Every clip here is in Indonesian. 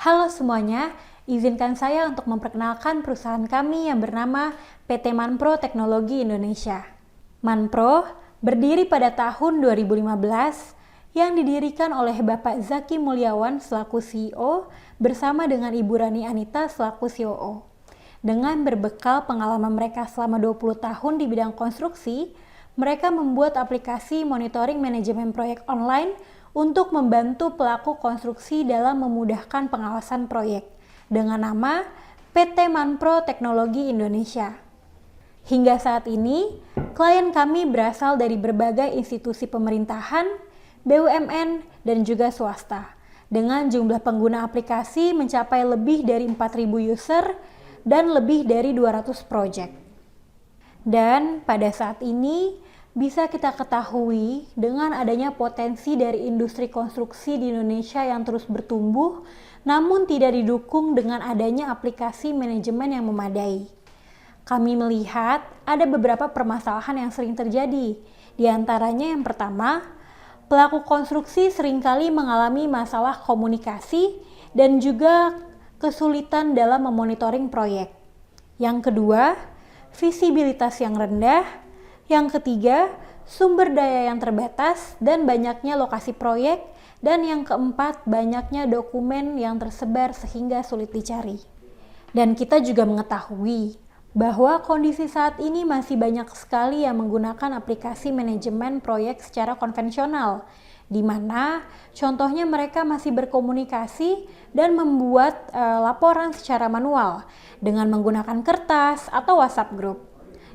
Halo semuanya, izinkan saya untuk memperkenalkan perusahaan kami yang bernama PT Manpro Teknologi Indonesia. Manpro berdiri pada tahun 2015 yang didirikan oleh Bapak Zaki Mulyawan selaku CEO bersama dengan Ibu Rani Anita selaku COO. Dengan berbekal pengalaman mereka selama 20 tahun di bidang konstruksi, mereka membuat aplikasi monitoring manajemen proyek online untuk membantu pelaku konstruksi dalam memudahkan pengawasan proyek dengan nama PT Manpro Teknologi Indonesia. Hingga saat ini, klien kami berasal dari berbagai institusi pemerintahan, BUMN, dan juga swasta, dengan jumlah pengguna aplikasi mencapai lebih dari 4.000 user dan lebih dari 200 project. Dan pada saat ini, bisa kita ketahui dengan adanya potensi dari industri konstruksi di Indonesia yang terus bertumbuh, namun tidak didukung dengan adanya aplikasi manajemen yang memadai. Kami melihat ada beberapa permasalahan yang sering terjadi. Di antaranya yang pertama, pelaku konstruksi seringkali mengalami masalah komunikasi dan juga kesulitan dalam memonitoring proyek. Yang kedua, visibilitas yang rendah. Yang ketiga, sumber daya yang terbatas dan banyaknya lokasi proyek. Dan yang keempat, banyaknya dokumen yang tersebar sehingga sulit dicari. Dan kita juga mengetahui bahwa kondisi saat ini masih banyak sekali yang menggunakan aplikasi manajemen proyek secara konvensional, di mana contohnya mereka masih berkomunikasi dan membuat laporan secara manual dengan menggunakan kertas atau WhatsApp group,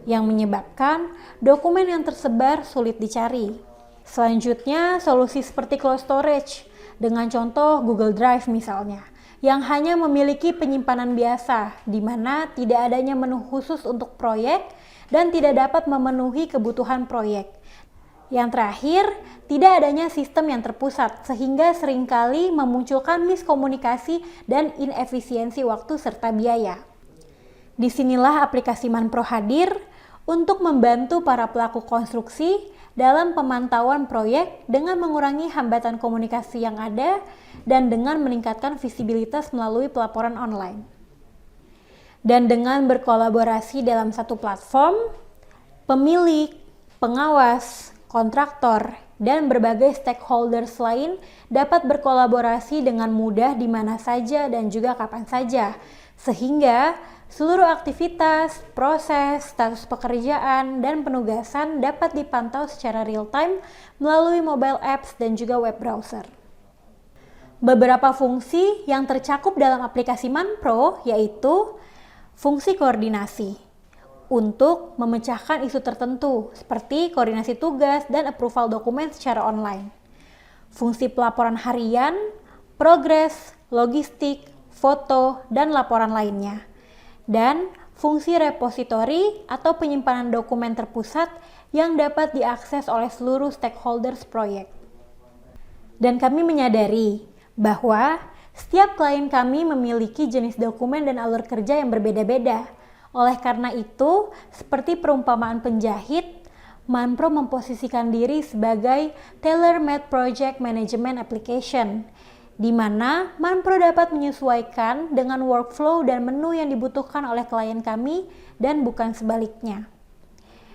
yang menyebabkan dokumen yang tersebar sulit dicari. Selanjutnya, solusi seperti cloud storage dengan contoh Google Drive misalnya, yang hanya memiliki penyimpanan biasa, di mana tidak adanya menu khusus untuk proyek dan tidak dapat memenuhi kebutuhan proyek. Yang terakhir, tidak adanya sistem yang terpusat, sehingga seringkali memunculkan miskomunikasi dan inefisiensi waktu serta biaya. Disinilah aplikasi Manpro hadir untuk membantu para pelaku konstruksi dalam pemantauan proyek dengan mengurangi hambatan komunikasi yang ada dan dengan meningkatkan visibilitas melalui pelaporan online. Dan dengan berkolaborasi dalam satu platform, pemilik, pengawas, kontraktor, dan berbagai stakeholders lain dapat berkolaborasi dengan mudah di mana saja dan juga kapan saja, sehingga seluruh aktivitas, proses, status pekerjaan, dan penugasan dapat dipantau secara real-time melalui mobile apps dan juga web browser. Beberapa fungsi yang tercakup dalam aplikasi Manpro yaitu fungsi koordinasi untuk memecahkan isu tertentu seperti koordinasi tugas dan approval dokumen secara online. Fungsi pelaporan harian, progres, logistik, foto, dan laporan lainnya. Dan fungsi repositori atau penyimpanan dokumen terpusat yang dapat diakses oleh seluruh stakeholders proyek. Dan kami menyadari bahwa setiap klien kami memiliki jenis dokumen dan alur kerja yang berbeda-beda. Oleh karena itu, seperti perumpamaan penjahit, Manpro memposisikan diri sebagai tailor-made project management application, di mana Manpro dapat menyesuaikan dengan workflow dan menu yang dibutuhkan oleh klien kami dan bukan sebaliknya.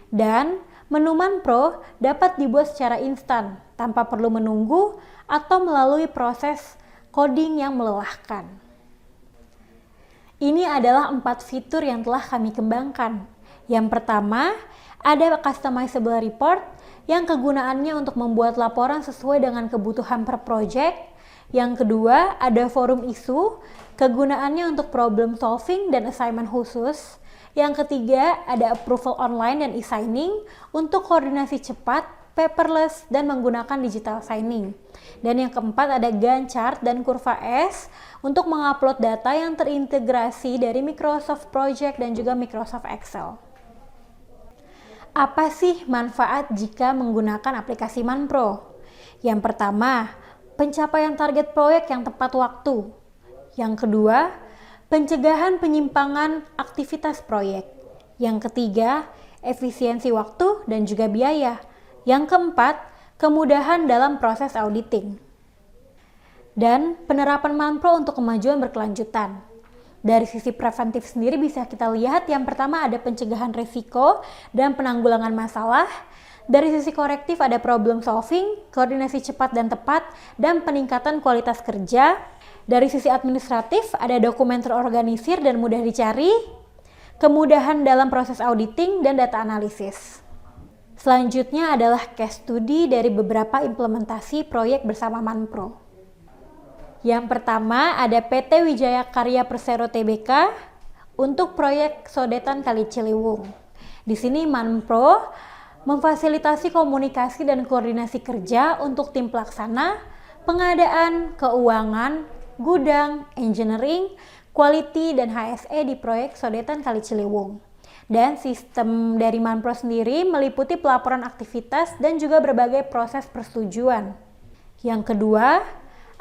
Dan menu Manpro dapat dibuat secara instan tanpa perlu menunggu atau melalui proses coding yang melelahkan. Ini adalah 4 fitur yang telah kami kembangkan. Yang pertama, ada customizable report yang kegunaannya untuk membuat laporan sesuai dengan kebutuhan per project. Yang kedua, ada forum isu, kegunaannya untuk problem solving dan assignment khusus. Yang ketiga, ada approval online dan e-signing untuk koordinasi cepat, paperless, dan menggunakan digital signing. Dan yang keempat, ada Gantt chart dan kurva S untuk mengupload data yang terintegrasi dari Microsoft Project dan juga Microsoft Excel. Apa sih manfaat jika menggunakan aplikasi Manpro? Yang pertama, pencapaian target proyek yang tepat waktu. Yang kedua, pencegahan penyimpangan aktivitas proyek. Yang ketiga, efisiensi waktu dan juga biaya. Yang keempat, kemudahan dalam proses auditing. dan penerapan MANPRO untuk kemajuan berkelanjutan. Dari sisi preventif sendiri bisa kita lihat yang pertama ada pencegahan risiko dan penanggulangan masalah. Dari sisi korektif ada problem solving, koordinasi cepat dan tepat, dan peningkatan kualitas kerja. Dari sisi administratif ada dokumen terorganisir dan mudah dicari, kemudahan dalam proses auditing dan data analisis. Selanjutnya adalah case study dari beberapa implementasi proyek bersama MANPRO. Yang pertama ada PT Wijaya Karya Persero Tbk untuk proyek Sodetan Kali Ciliwung. Di sini MANPRO memfasilitasi komunikasi dan koordinasi kerja untuk tim pelaksana, pengadaan, keuangan, gudang, engineering, quality, dan HSE di proyek Sodetan Kali Ciliwung. Dan sistem dari MANPRO sendiri meliputi pelaporan aktivitas dan juga berbagai proses persetujuan. Yang kedua,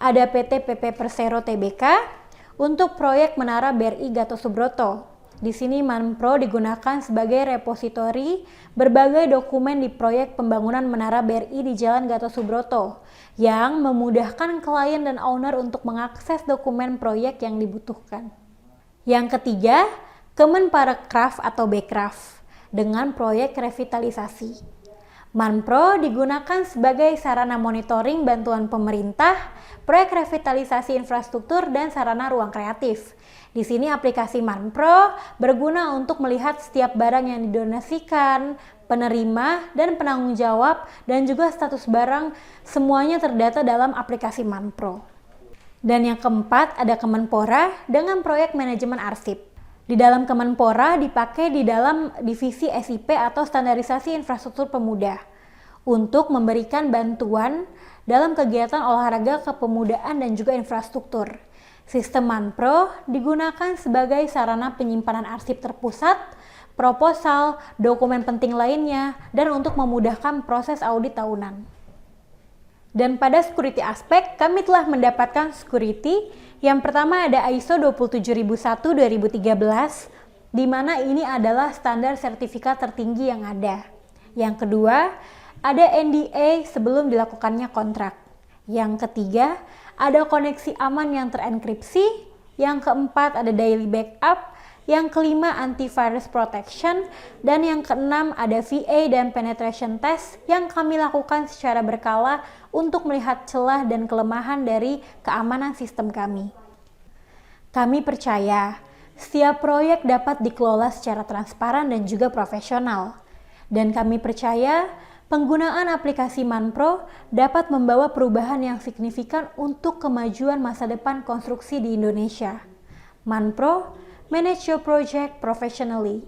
ada PT PP Persero Tbk untuk proyek Menara BRI Gatot Subroto. Di sini MANPRO digunakan sebagai repositori berbagai dokumen di proyek pembangunan Menara BRI di Jalan Gatot Subroto yang memudahkan klien dan owner untuk mengakses dokumen proyek yang dibutuhkan. Yang ketiga, Kemenparekraf atau Bekraf dengan proyek revitalisasi. MANPRO digunakan sebagai sarana monitoring bantuan pemerintah, proyek revitalisasi infrastruktur, dan sarana ruang kreatif. Di sini aplikasi MANPRO berguna untuk melihat setiap barang yang didonasikan, penerima, dan penanggung jawab, dan juga status barang semuanya terdata dalam aplikasi MANPRO. Dan yang keempat ada Kemenpora dengan proyek manajemen arsip. Di dalam Kemenpora dipakai di dalam divisi SIP atau standarisasi infrastruktur pemuda untuk memberikan bantuan dalam kegiatan olahraga kepemudaan dan juga infrastruktur. Sistem MANPRO digunakan sebagai sarana penyimpanan arsip terpusat, proposal, dokumen penting lainnya, dan untuk memudahkan proses audit tahunan. Dan pada security aspek, kami telah mendapatkan security. Yang pertama ada ISO 27001-2013, di mana ini adalah standar sertifikat tertinggi yang ada. Yang kedua, ada NDA sebelum dilakukannya kontrak. Yang ketiga, ada koneksi aman yang terenkripsi. Yang keempat, ada daily backup. Yang kelima, antivirus protection. Dan yang keenam, ada VA dan penetration test yang kami lakukan secara berkala untuk melihat celah dan kelemahan dari keamanan sistem kami. Kami percaya setiap proyek dapat dikelola secara transparan dan juga profesional. Dan kami percaya penggunaan aplikasi MANPRO dapat membawa perubahan yang signifikan untuk kemajuan masa depan konstruksi di Indonesia. MANPRO, manage your project professionally.